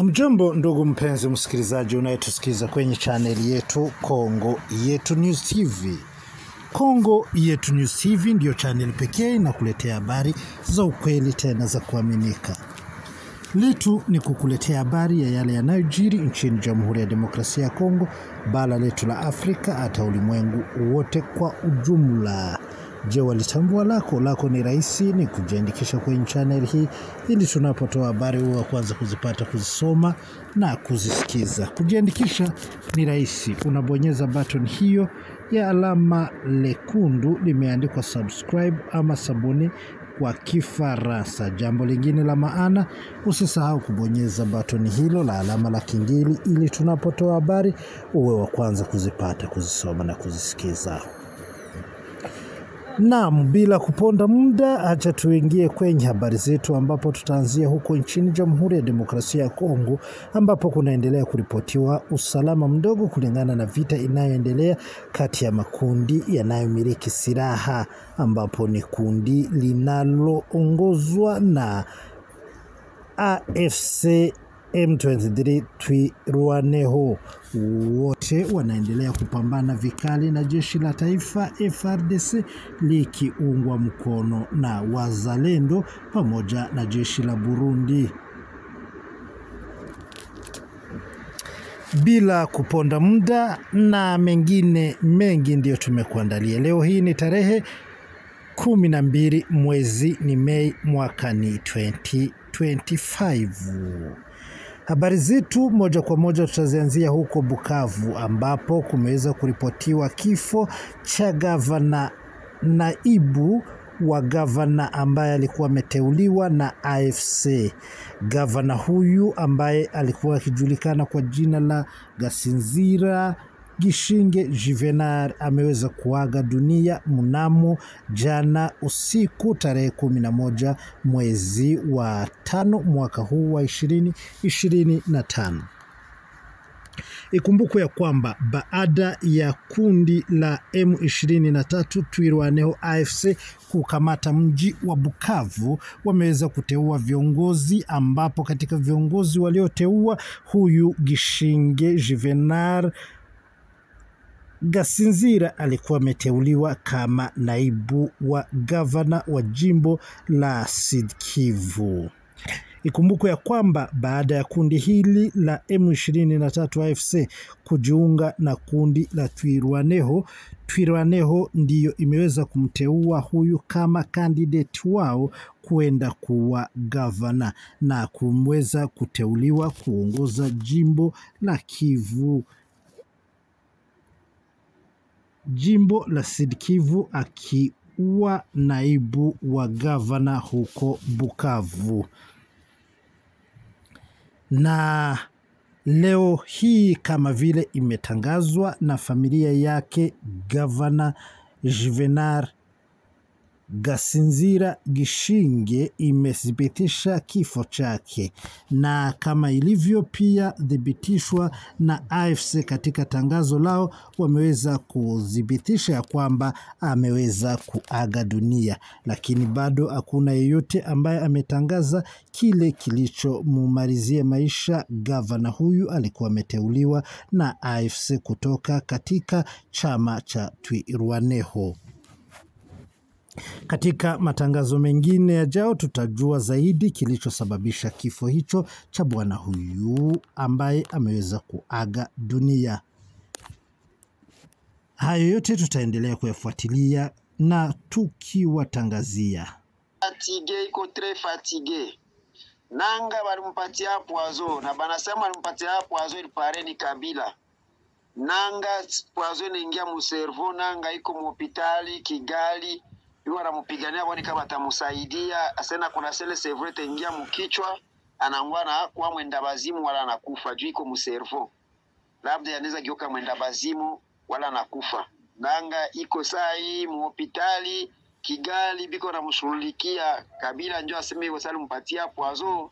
Mjambo ndugu mpenzi msikilizaji unayetusikiza kwenye channel yetu Kongo Yetu News TV. Kongo Yetu News TV ndio channel pekee inakuletea habari za ukweli tena za kuaminika. Letu ni kukuletea habari ya yale yanayojiri nchini Jamhuri ya Demokrasia ya Kongo, bara letu la Afrika, hata ulimwengu wote kwa ujumla. Je, walitambua lako ni rahisi, ni kujiandikisha kwenye channel hii ili tunapotoa habari wa kwanza kuzipata, kuzisoma na kuzisikiza. Kujiandikisha ni rahisi, unabonyeza button hiyo ya alama lekundu limeandikwa subscribe ama sabuni kwa Kifaransa. Jambo lingine la maana, usisahau kubonyeza button hilo la alama la kengele ili tunapotoa habari uwe wa kwanza kuzipata, kuzisoma na kuzisikiza. Naam, bila kuponda muda, acha tuingie kwenye habari zetu, ambapo tutaanzia huko nchini Jamhuri ya Demokrasia ya Kongo, ambapo kunaendelea kuripotiwa usalama mdogo kulingana na vita inayoendelea kati ya makundi yanayomiliki silaha, ambapo ni kundi linaloongozwa na AFC M23 Twirwaneho. Wote wanaendelea kupambana vikali na jeshi la taifa FARDC likiungwa mkono na wazalendo pamoja na jeshi la Burundi. Bila kuponda muda na mengine mengi ndio tumekuandalia. Leo hii ni tarehe 12 mwezi ni Mei mwaka ni 2025. Habari zetu moja kwa moja tutazianzia huko Bukavu, ambapo kumeweza kuripotiwa kifo cha gavana, naibu wa gavana ambaye alikuwa ameteuliwa na AFC. Gavana huyu ambaye alikuwa akijulikana kwa jina la Gasinzira Gishinge Juvenal ameweza kuaga dunia mnamo jana usiku tarehe 11 mwezi wa 5 mwaka huu wa 2025. Ikumbukwe ya kwamba baada ya kundi la M23 Twirwaneho AFC kukamata mji wa Bukavu, wameweza kuteua viongozi, ambapo katika viongozi walioteua huyu Gishinge Juvenal Gasinzira alikuwa ameteuliwa kama naibu wa gavana wa jimbo la Sud Kivu. Ikumbukwe ya kwamba baada ya kundi hili la M23 AFC kujiunga na kundi la Twirwaneho ndiyo imeweza kumteua huyu kama candidate wao kuenda kuwa gavana na kumweza kuteuliwa kuongoza jimbo la Sud Kivu akiwa naibu wa gavana huko Bukavu. Na leo hii kama vile imetangazwa na familia yake, gavana Juvenal Gasinzira Gishinge imethibitisha kifo chake, na kama ilivyo pia thibitishwa na AFC katika tangazo lao, wameweza kudhibitisha ya kwamba ameweza kuaga dunia, lakini bado hakuna yeyote ambaye ametangaza kile kilichomumalizia maisha. Gavana huyu alikuwa ameteuliwa na AFC kutoka katika chama cha Twirwaneho. Katika matangazo mengine yajao tutajua zaidi kilichosababisha kifo hicho cha bwana huyu ambaye ameweza kuaga dunia. Hayo yote tutaendelea kuyafuatilia na tukiwatangazia. Fatigue iko très fatigue. Nanga walimpatia poison na banasema walimpatia poison ilipare ni Kabila. Nanga poison inaingia mu cerveau, nanga iko mu hospitali Kigali. Yuwa anamupigania wani kama atamusaidia, asena kuna sele sevrete ingia mkichwa, anangwana kwa mwenda bazimu wala anakufa, juu iko mu cerveau. Labda yanaweza geuka mwenda bazimu wala anakufa. Nanga iko saa hii mu hospitali Kigali biko na mshughulikia. Kabila njoo aseme yuwa sali mpatia poison.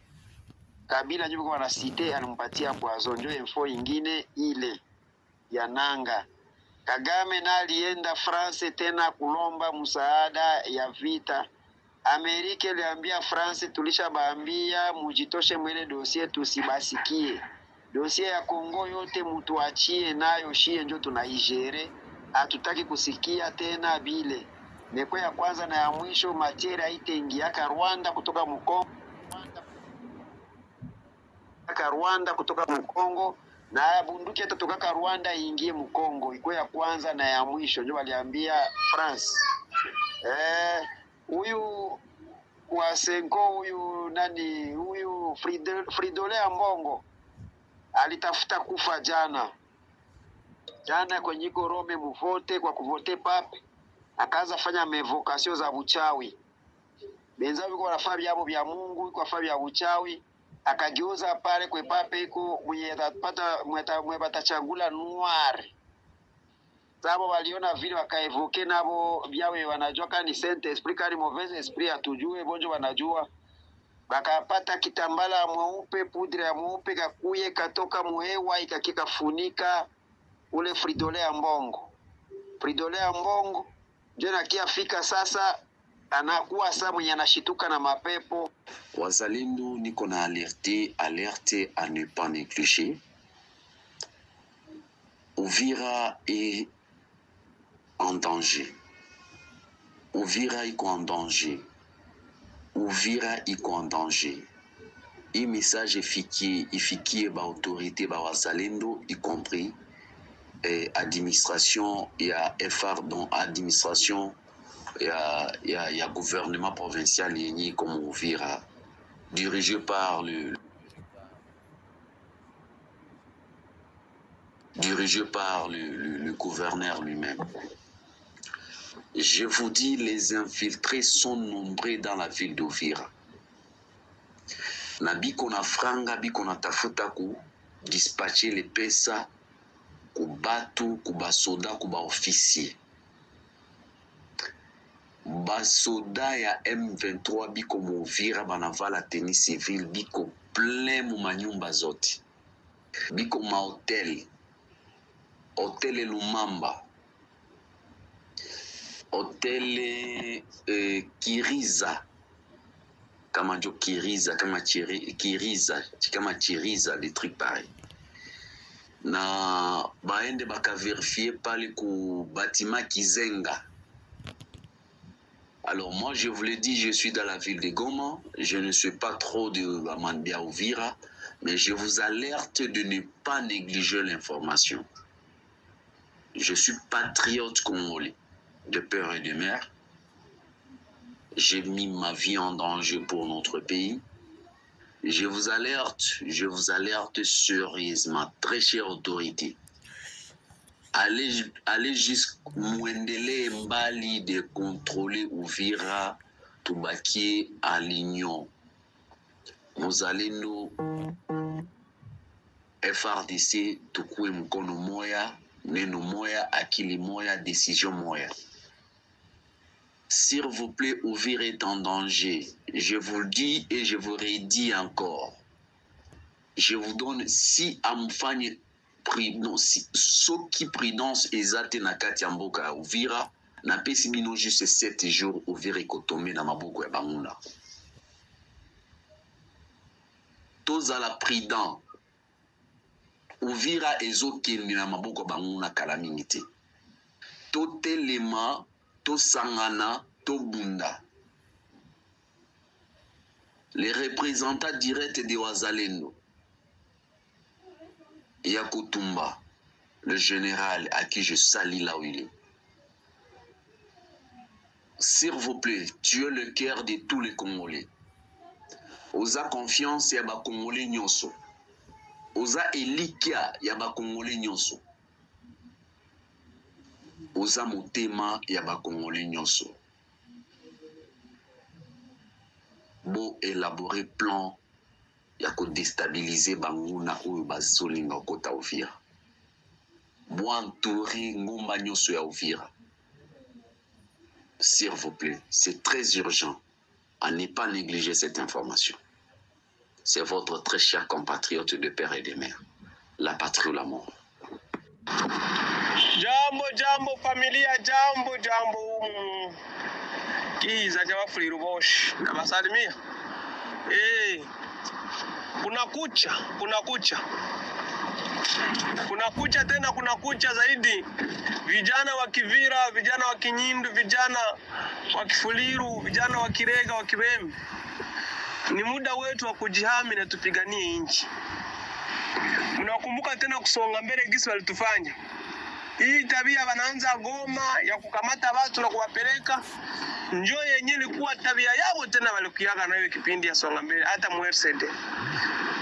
Kabila njoo biko na site anampatia poison. Njoo info ingine ile ya nanga. Kagame na alienda France tena kulomba msaada ya vita Amerika iliambia France, tulishabaambia mujitoshe mwele dossier tusibasikie. Dossier ya Kongo yote mutuachie nayo, shie njo tunaigere. Hatutaki kusikia tena bile. Mekwe ya kwanza na ya mwisho, materia itengiaka Rwanda kutoka Mkongo. Rwanda kutoka Mkongo, na bunduki atatoka Rwanda iingie Mkongo. Iko ya kwanza na ya mwisho ndio waliambia France. Huyu wa Senko, huyu nani, huyu Fridolin Ambongo alitafuta kufa jana kwenye Rome muvote kwa kuvote pape, akaanza fanya mevokasio za buchawi. Benza biko wanafanya vyabo vya Mungu, kwa fanya vya buchawi, akageuza pale kwa pape iko mwenye batachagula noir. Sabo waliona vile wakaevoke nabo vyawe, wanajua kani Saint Esprit kani Mauvais Esprit atujue bonjo wanajua. Bakapata kitambala mweupe, pudre ya mweupe, kakuye katoka muhewa ikakika funika ule Fridolin Ambongo. Fridolin Ambongo jana kiafika sasa anakuwa saa mwenye anashituka na mapepo. Wazalendo niko na alerte à ne pas négliger. Uvira est en danger. Uvira iko en danger. Uvira iko en danger. Et message ifikie ba autorité ba wazalendo, y compris administration ya FR, dont administration ya gouvernement provincial yenye comme Uvira, dirigé par le gouverneur lui-même. Je vous dis, les infiltrés sont nombreux dans la ville d'Uvira. Na biko na franga, biko na tafuta ku dispatcher les pesa ku batu, ku basoda, ku ba officier. Basoda ya M23 biko Uvira banavala tenue civile, biko plein mu manyumba zote. Biko ma hotel Lumamba, Hotel Kiriza, kama jo Kiriza, kama Chiriza, des trucs pareils. Na baende baka vérifier pale ku bâtiment Kizenga. Alors moi je vous l'ai dit, je suis dans la ville de Goma, je ne suis pas trop de Amambia Uvira, mais je vous alerte de ne pas négliger l'information. Je suis patriote congolais, de peur et de mer. J'ai mis ma vie en danger pour notre pays. Je vous alerte sérieusement, très chère autorité. Allez jusqu'au Mwendele Mbali de contrôler Uvira, Toubakie à l'Union. Nous allons FRDC, Tukwe Mkono Moya, Neno Moya, Akili Moya, décision Moya. S'il vous plaît, Uvira est en danger. Je vous le dis et je vous redis encore. Je vous donne, si amfanye prudence, soki prudence ezate na kati ya mboka ya Uvira, na pesi bino juste 7 jours Uvira ekotome na maboko ya banguna. Tozala prudent. Uvira ezokende na maboko ya banguna kala mingi te. Totelema, tosangana, tobunda. Les représentants directs de Wazalendo, Yakutumba, le général à qui je salue là où il est. S'il vous plaît, tu es le cœur de tous les Congolais. Oza confiance ya ba Congolais nyonso. Oza elikia ya ba Congolais nyonso. Oza motema ya ba Congolais nyonso. Bo élaborer plan ya ko déstabiliser banguna oyo bazolinga kota Uvira. Bo entourer ngomba nyonso ya Uvira. S'il vous plaît, c'est très urgent à ne pas négliger cette information. C'est votre très cher compatriote de père et de mère, la patrie ou la mort. Jambo familia, jambo kiza cha Wafuliru Bosh na basalimia. Kuna kucha zaidi. Vijana wa Kivira, vijana wa Kinyindu, vijana wa Kifuliru, vijana wa Kirega, wa Kibembe. Ni muda wetu wa kujihami na tupiganie nchi. Mnakumbuka tena kusonga mbele gisi walitufanya. Hii tabia wanaanza Goma ya kukamata watu na kuwapeleka njoo yenyewe ilikuwa tabia yao tena walikuyaga na hiyo kipindi ya songa mbele. Hata muersede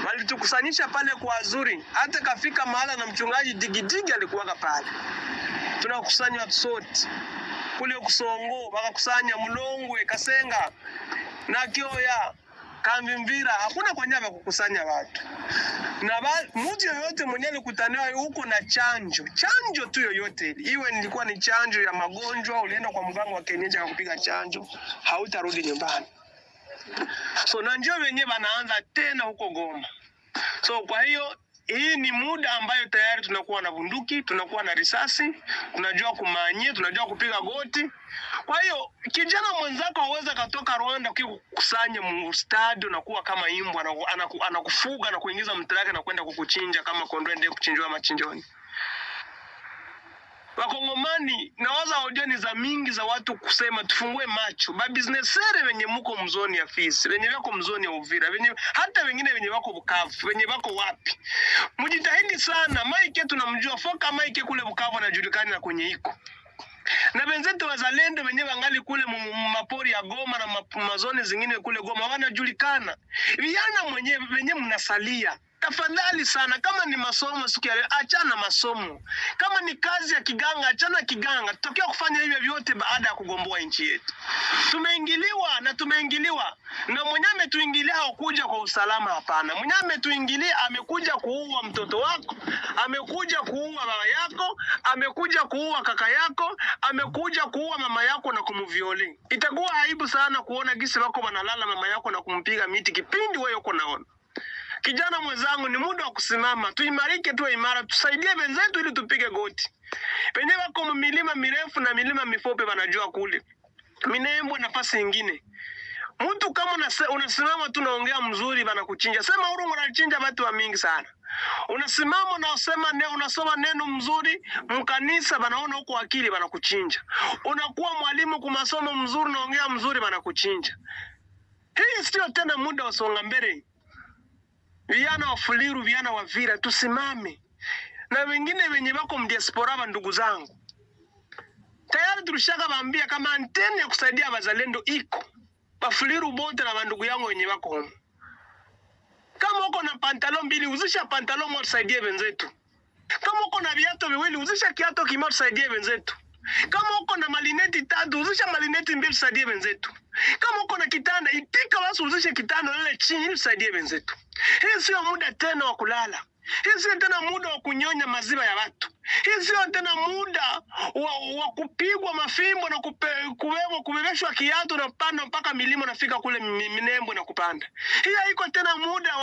walitukusanyisha pale kwa Azuri, hata kafika mahala na mchungaji digidigi alikuwaga pale. Tunakusanya watu sote kule Kusongo, wakakusanya Mlongwe, Kasenga na Kioya, Kamvimvira. Hakuna kwa nyama kukusanya watu. Na mtu yoyote mwenye alikutaniwa huko na chanjo tu yoyote, iwe nilikuwa ni chanjo ya magonjwa, ulienda kwa mganga wa kienyeji akakupiga chanjo, hautarudi nyumbani. So na njoo wenyewe wanaanza tena huko Goma. So kwa hiyo hii ni muda ambayo tayari tunakuwa na bunduki, tunakuwa na risasi, tunajua kumanyia, tunajua kupiga goti. Kwa hiyo kijana mwenzako aweza katoka Rwanda kukusanya mstadi na kuwa kama imbwa, anakufuga na kuingiza mtrake na kwenda kukuchinja kama kondoo ndiye kuchinjwa machinjoni. Wakongomani nawaza audioni za mingi za watu kusema tufungue macho. Ba businessere wenye muko mzoni ya Fizi, wenye wako mzoni ya Uvira, wenye hata wengine wenye wako Bukavu, wenye wako wapi. Mjitahidi sana, Mike tunamjua, Foka Mike kule Bukavu anajulikana na kwenye iko. Na wenzetu wazalendo wenyewe wangali kule mapori ya Goma na mazoni zingine kule Goma wanajulikana. Vijana wenyewe mnasalia. Tafadhali sana, kama ni masomo siku ya leo, achana masomo. Kama ni kazi ya kiganga, achana kiganga. Tutokea kufanya hivyo vyote baada ya kugomboa nchi yetu. Tumeingiliwa. Na mwenye ametuingilia hakuja kwa usalama, hapana. Mwenye ametuingilia amekuja kuua mtoto wako, amekuja kuua baba yako, amekuja kuua kaka yako, amekuja kuua mama yako na kumviole. Itakuwa aibu sana kuona gisi wako wanalala mama yako na kumpiga miti kipindi wewe uko naona. Kijana mwenzangu, ni muda wa kusimama, tuimarike, tuwe imara, tusaidie wenzetu ili tupige goti. Penye wako milima mirefu na milima mifupi wanajua kule. Minembwe nafasi nyingine. Mtu kama unasimama tu naongea mzuri wanakuchinja. Sema urungu unachinja watu wa mingi sana. Unasimama na unasoma neno mzuri mkanisa wanaona huko akili wanakuchinja. Unakuwa mwalimu kwa masomo mzuri naongea mzuri wanakuchinja. Hii sio tena muda wa songa mbele. Vijana wa Fuliru, vijana wa Vira, tusimame. Na wengine wenye wako mdiaspora ndugu zangu, tayari tulishaka waambia kama anteni ya kusaidia wazalendo iko. Wafuliru bote na ndugu yangu wenye wako huko. Kama uko na pantalon mbili, uzisha pantalon moja tusaidie wenzetu. Kama uko na viatu viwili, uzisha kiatu kimoja tusaidie wenzetu. Kama uko na malineti 3, uzisha malineti 2 tusaidie wenzetu. Kama uko na kitanda, itika basi uzishe kitanda lile chini ili tusaidie wenzetu. Hii sio muda tena wa kulala. Hii sio tena muda wa kunyonya maziwa ya watu. Hii sio tena muda wa kupigwa mafimbo na kubebeshwa kiatu na kupanda mpaka milima na fika kule Minembwe na kupanda. Hii haiko tena muda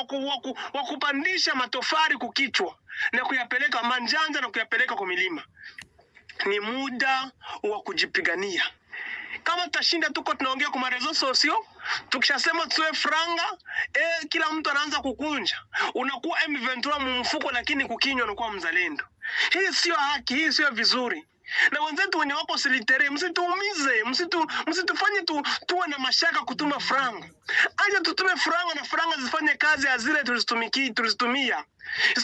wa kupandisha matofari kukichwa na kuyapeleka Manjanja na kuyapeleka kwa milima. Ni muda wa kujipigania. Kama tutashinda tuko tunaongea kwa marezo sosio, tukishasema tuwe franga, kila mtu anaanza kukunja. Unakuwa M23 mfuko lakini kukinywa unakuwa mzalendo. Hii sio haki, hii sio vizuri. Na wenzetu wenye wako silitere, msituumize, msitufanye tuwe na mashaka kutuma franga. Aje tutume franga na franga zifanye kazi ya zile tulizitumia.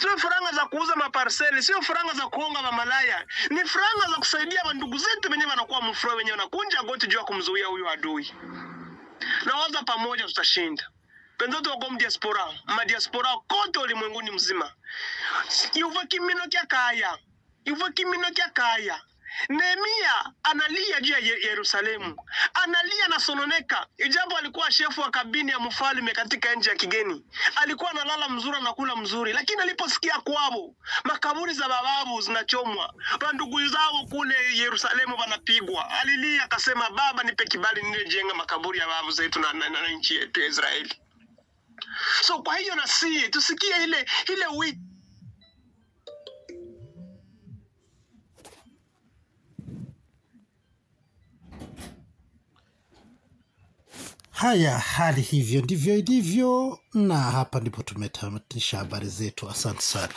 Sio franga za kuuza maparseli, sio franga za kuonga mamalaya. Ni franga za kusaidia ndugu zetu wenyewe wanakuwa mfro wenyewe wanakunja goti juu ya kumzuia huyu adui. Na waza pamoja tutashinda. Penzoto wako mdiaspora kote ulimwenguni mzima. Yuva kimino kia kaya. Nehemia analia juu ya Yerusalemu. Analia na sononeka. Ijapo alikuwa shefu wa kabini ya mfalme katika nchi ya kigeni. Alikuwa analala mzuri na kula mzuri. Lakini aliposikia kwao makaburi za bababu zinachomwa, ndugu zao kule Yerusalemu wanapigwa, alilia akasema, Baba nipe kibali nijenga makaburi ya babu zetu na nchi yetu ya Israeli. So kwa hiyo nasi tusikie ile wito Haya, hali hivyo ndivyo ilivyo, na hapa ndipo tumetamatisha habari zetu. Asante sana.